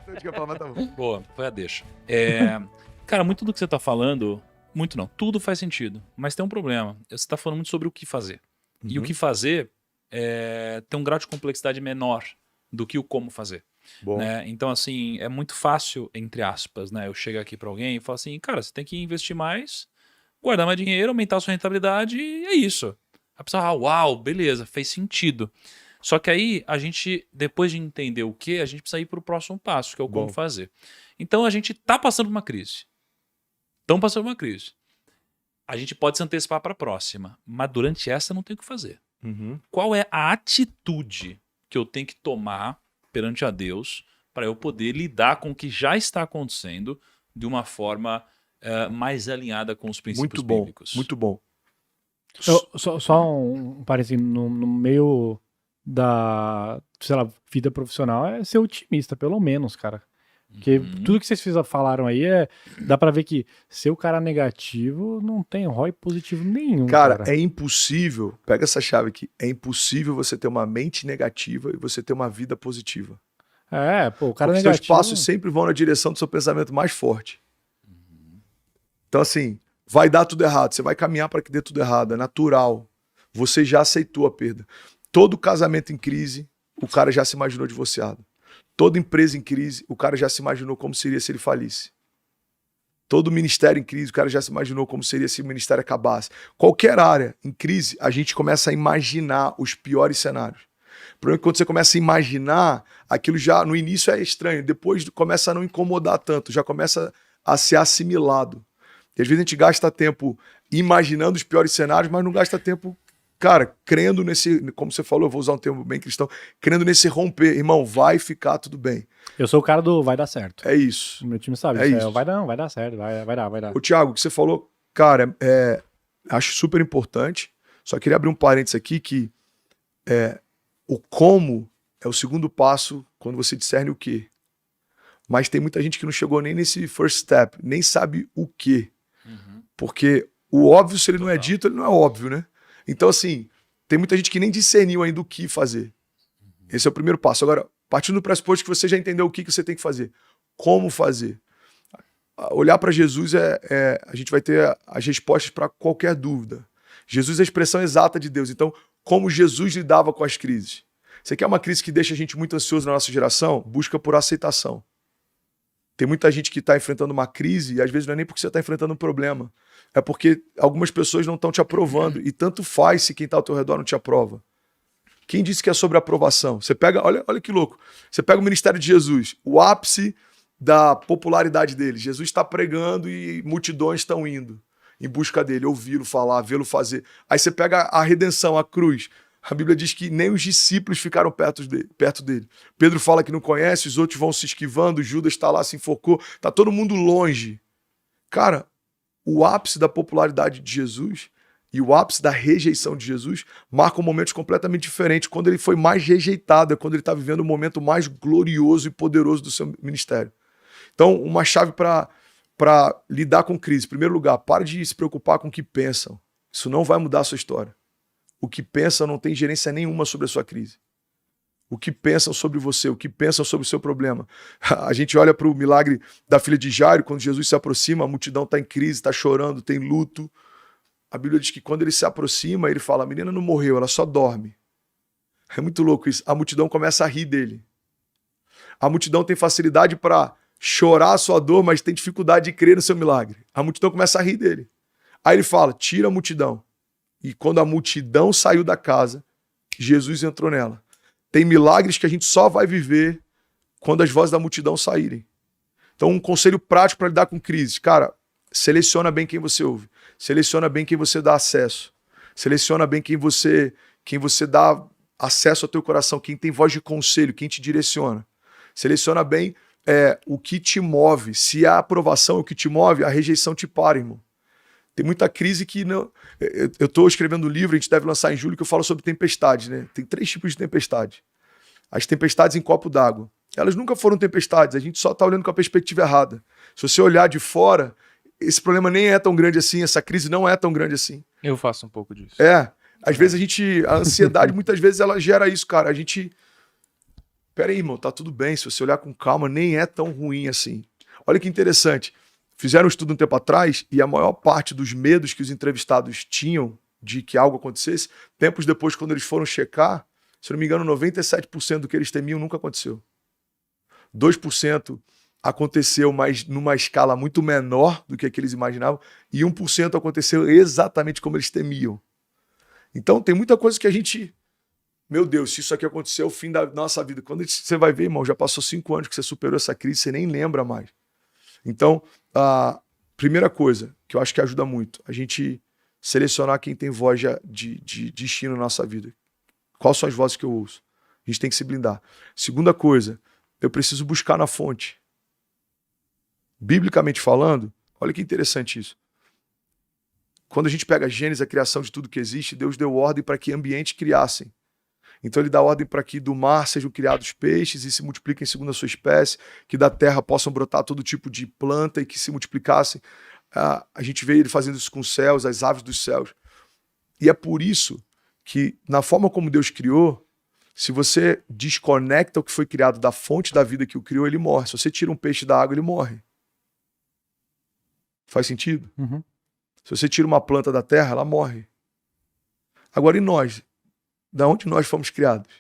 Não tinha falado, mas tá bom. Boa, foi a deixa. Cara, muito do que você tá falando, muito não, tudo faz sentido, mas tem um problema. Você tá falando muito sobre o que fazer. E o que fazer tem um grau de complexidade menor do que o como fazer. Bom. Né? Então, assim, é muito fácil, entre aspas, né? Eu chego aqui pra alguém e falo assim, cara, você tem que investir mais, guardar mais dinheiro, aumentar a sua rentabilidade e é isso. A pessoa, uau, beleza, fez sentido. Só que aí, a gente, depois de entender o que, a gente precisa ir pro próximo passo, que é o como fazer. Então, a gente tá passando por uma crise. Estão passando por uma crise. A gente pode se antecipar para a próxima, mas durante essa não tem o que fazer. Qual é a atitude que eu tenho que tomar perante a Deus para eu poder lidar com o que já está acontecendo de uma forma mais alinhada com os princípios bíblicos? Muito bom. Só um parênteses no meio da, sei lá, vida profissional é ser otimista, pelo menos, cara. Porque tudo que vocês falaram aí dá pra ver que ser o cara negativo não tem ROI positivo nenhum. Cara, é impossível, pega essa chave aqui, é impossível você ter uma mente negativa e você ter uma vida positiva. O cara Porque negativo... seus passos sempre vão na direção do seu pensamento mais forte. Então, assim, vai dar tudo errado, você vai caminhar para que dê tudo errado, é natural. Você já aceitou a perda. Todo casamento em crise, o cara já se imaginou divorciado. Toda empresa em crise, o cara já se imaginou como seria se ele falisse. Todo ministério em crise, o cara já se imaginou como seria se o ministério acabasse. Qualquer área em crise, a gente começa a imaginar os piores cenários. O problema é que quando você começa a imaginar, aquilo já no início é estranho, depois começa a não incomodar tanto, já começa a ser assimilado. E às vezes a gente gasta tempo imaginando os piores cenários, mas não gasta tempo... Cara, crendo nesse, como você falou, eu vou usar um termo bem cristão, crendo nesse romper, irmão, vai ficar tudo bem. Eu sou o cara do vai dar certo. É isso. O meu time sabe, isso. Vai dar certo, vai dar. Ô, Thiago, o que você falou, cara, acho super importante, só queria abrir um parênteses aqui que o como é o segundo passo quando você discerne o quê. Mas tem muita gente que não chegou nem nesse first step, nem sabe o quê. Porque o óbvio, se ele não é dito, ele não é óbvio, né? Então, assim, tem muita gente que nem discerniu ainda o que fazer. Esse é o primeiro passo. Agora, partindo do pressuposto que você já entendeu o que você tem que fazer. Como fazer? Olhar para Jesus a gente vai ter as respostas para qualquer dúvida. Jesus é a expressão exata de Deus. Então, como Jesus lidava com as crises? Você quer uma crise que deixa a gente muito ansioso na nossa geração? Busca por aceitação. Tem muita gente que está enfrentando uma crise e às vezes não é nem porque você está enfrentando um problema. É porque algumas pessoas não estão te aprovando. E tanto faz se quem está ao teu redor não te aprova. Quem disse que é sobre aprovação? Você pega, olha que louco. Você pega o ministério de Jesus, o ápice da popularidade dele. Jesus está pregando e multidões estão indo em busca dele, ouvi-lo falar, vê-lo fazer. Aí você pega a redenção, a cruz. A Bíblia diz que nem os discípulos ficaram perto dele. Pedro fala que não conhece, os outros vão se esquivando, Judas está lá, se enforcou, está todo mundo longe. Cara, o ápice da popularidade de Jesus e o ápice da rejeição de Jesus marcam momentos completamente diferentes. Quando ele foi mais rejeitado, é quando ele está vivendo o momento mais glorioso e poderoso do seu ministério. Então, uma chave para lidar com crise. Em primeiro lugar, pare de se preocupar com o que pensam. Isso não vai mudar a sua história. O que pensam não tem gerência nenhuma sobre a sua crise. O que pensam sobre você, o que pensam sobre o seu problema. A gente olha para o milagre da filha de Jairo, quando Jesus se aproxima, a multidão está em crise, está chorando, tem luto. A Bíblia diz que quando ele se aproxima, ele fala, a menina não morreu, ela só dorme. É muito louco isso. A multidão começa a rir dele. A multidão tem facilidade para chorar a sua dor, mas tem dificuldade de crer no seu milagre. A multidão começa a rir dele. Aí ele fala, tira a multidão. E quando a multidão saiu da casa, Jesus entrou nela. Tem milagres que a gente só vai viver quando as vozes da multidão saírem. Então, um conselho prático para lidar com crises. Cara, seleciona bem quem você ouve. Seleciona bem quem você dá acesso. Seleciona bem quem você dá acesso ao teu coração, quem tem voz de conselho, quem te direciona. Seleciona bem o que te move. Se a aprovação é o que te move, a rejeição te para, irmão. Tem muita crise que não... Eu estou escrevendo um livro, a gente deve lançar em julho, que eu falo sobre tempestades, né? Tem 3 tipos de tempestade. As tempestades em copo d'água. Elas nunca foram tempestades, a gente só está olhando com a perspectiva errada. Se você olhar de fora, esse problema nem é tão grande assim, essa crise não é tão grande assim. Eu faço um pouco disso. Às vezes a ansiedade, muitas vezes ela gera isso, cara. A gente pera aí, irmão, tá tudo bem. Se você olhar com calma, nem é tão ruim assim. Olha que interessante. Fizeram um estudo um tempo atrás e a maior parte dos medos que os entrevistados tinham de que algo acontecesse, tempos depois, quando eles foram checar, se não me engano, 97% do que eles temiam nunca aconteceu. 2% aconteceu, mas numa escala muito menor do que eles imaginavam, e 1% aconteceu exatamente como eles temiam. Então tem muita coisa que a gente... Meu Deus, se isso aqui aconteceu, é o fim da nossa vida. Quando você vai ver, irmão, já passou 5 anos que você superou essa crise, você nem lembra mais. Então, a primeira coisa que eu acho que ajuda muito, a gente selecionar quem tem voz de destino na nossa vida. Quais são as vozes que eu ouço? A gente tem que se blindar. Segunda coisa, eu preciso buscar na fonte. Biblicamente falando, olha que interessante isso. Quando a gente pega a Gênesis, a criação de tudo que existe, Deus deu ordem para que ambientes criassem. Então ele dá ordem para que do mar sejam criados peixes e se multipliquem segundo a sua espécie, que da terra possam brotar todo tipo de planta e que se multiplicassem. A gente vê ele fazendo isso com os céus, as aves dos céus. E é por isso que, na forma como Deus criou, se você desconecta o que foi criado da fonte da vida que o criou, ele morre. Se você tira um peixe da água, ele morre. Faz sentido? Uhum. Se você tira uma planta da terra, ela morre. Agora, e nós? Da onde nós fomos criados?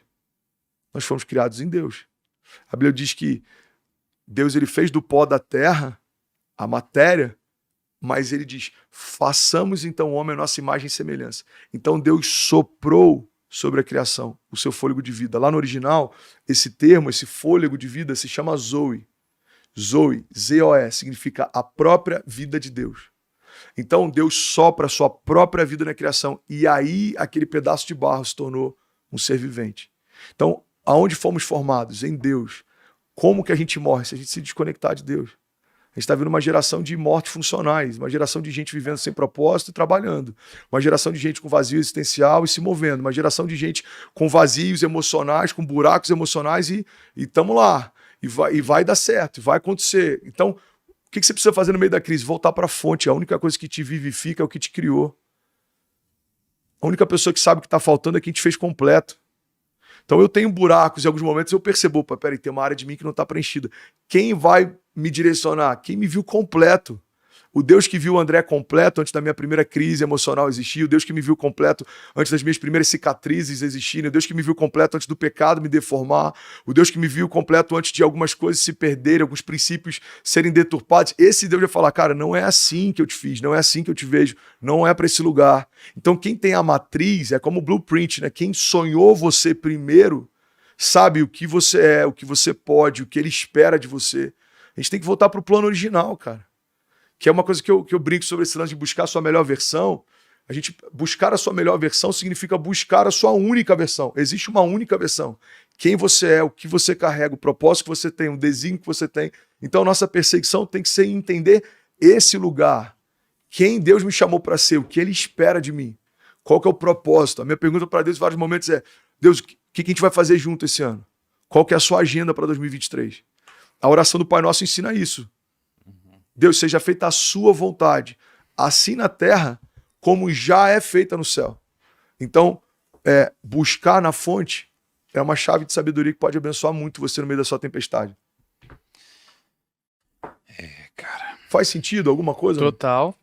Nós fomos criados em Deus. A Bíblia diz que Deus ele fez do pó da terra a matéria, mas ele diz, façamos então o homem a nossa imagem e semelhança. Então Deus soprou sobre a criação o seu fôlego de vida. Lá no original, esse termo, esse fôlego de vida se chama Zoe. Zoe, Z-O-E, significa a própria vida de Deus. Então Deus sopra a sua própria vida na criação e aí aquele pedaço de barro se tornou um ser vivente. Então, aonde fomos formados? Em Deus. Como que a gente morre? Se a gente se desconectar de Deus. A gente está vendo uma geração de mortes funcionais, uma geração de gente vivendo sem propósito e trabalhando, uma geração de gente com vazio existencial e se movendo, uma geração de gente com vazios emocionais, com buracos emocionais e estamos lá. E vai dar certo, vai acontecer. Então, o que você precisa fazer no meio da crise? Voltar para a fonte. A única coisa que te vivifica é o que te criou. A única pessoa que sabe o que está faltando é quem te fez completo. Então eu tenho buracos, em alguns momentos eu percebo, opa, peraí, tem uma área de mim que não está preenchida. Quem vai me direcionar? Quem me viu completo. O Deus que viu o André completo antes da minha primeira crise emocional existir, o Deus que me viu completo antes das minhas primeiras cicatrizes existirem, o Deus que me viu completo antes do pecado me deformar, o Deus que me viu completo antes de algumas coisas se perderem, alguns princípios serem deturpados. Esse Deus vai falar, cara, não é assim que eu te fiz, não é assim que eu te vejo, não é para esse lugar. Então quem tem a matriz é como o blueprint, né? Quem sonhou você primeiro sabe o que você é, o que você pode, o que ele espera de você. A gente tem que voltar para o plano original, cara. Que é uma coisa que eu brinco sobre esse lance de buscar a sua melhor versão. A gente buscar a sua melhor versão significa buscar a sua única versão. Existe uma única versão. Quem você é, o que você carrega, o propósito que você tem, o desígnio que você tem. Então, nossa perseguição tem que ser entender esse lugar. Quem Deus me chamou para ser, o que Ele espera de mim. Qual que é o propósito? A minha pergunta para Deus em vários momentos é, Deus, o que a gente vai fazer junto esse ano? Qual que é a sua agenda para 2023? A oração do Pai Nosso ensina isso. Deus, seja feita a sua vontade, assim na terra, como já é feita no céu. Então, buscar na fonte é uma chave de sabedoria que pode abençoar muito você no meio da sua tempestade. Cara. Faz sentido alguma coisa? Total.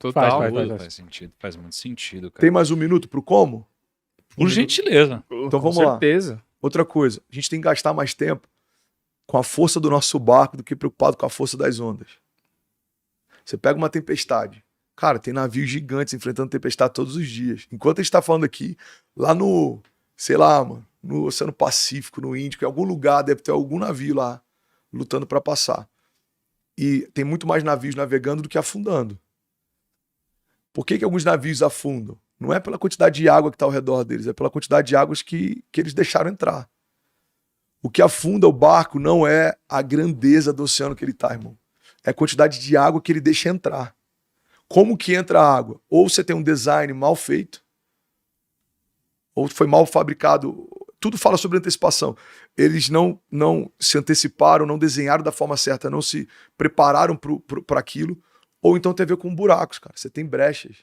Faz sentido, faz muito sentido, cara. Tem mais um minuto pro como? Por gentileza. Então vamos lá. certeza. Outra coisa, a gente tem que gastar mais tempo com a força do nosso barco do que preocupado com a força das ondas. Você pega uma tempestade. Cara, tem navios gigantes enfrentando tempestade todos os dias. Enquanto a gente tá falando aqui, lá no, sei lá, mano, no Oceano Pacífico, no Índico, em algum lugar deve ter algum navio lá lutando para passar. E tem muito mais navios navegando do que afundando. Por que alguns navios afundam? Não é pela quantidade de água que está ao redor deles, é pela quantidade de águas que eles deixaram entrar. O que afunda o barco não é a grandeza do oceano que ele está, irmão. É a quantidade de água que ele deixa entrar. Como que entra a água? Ou você tem um design mal feito, ou foi mal fabricado. Tudo fala sobre antecipação. Eles não se anteciparam, não desenharam da forma certa, não se prepararam para aquilo. Ou então tem a ver com buracos, cara. Você tem brechas.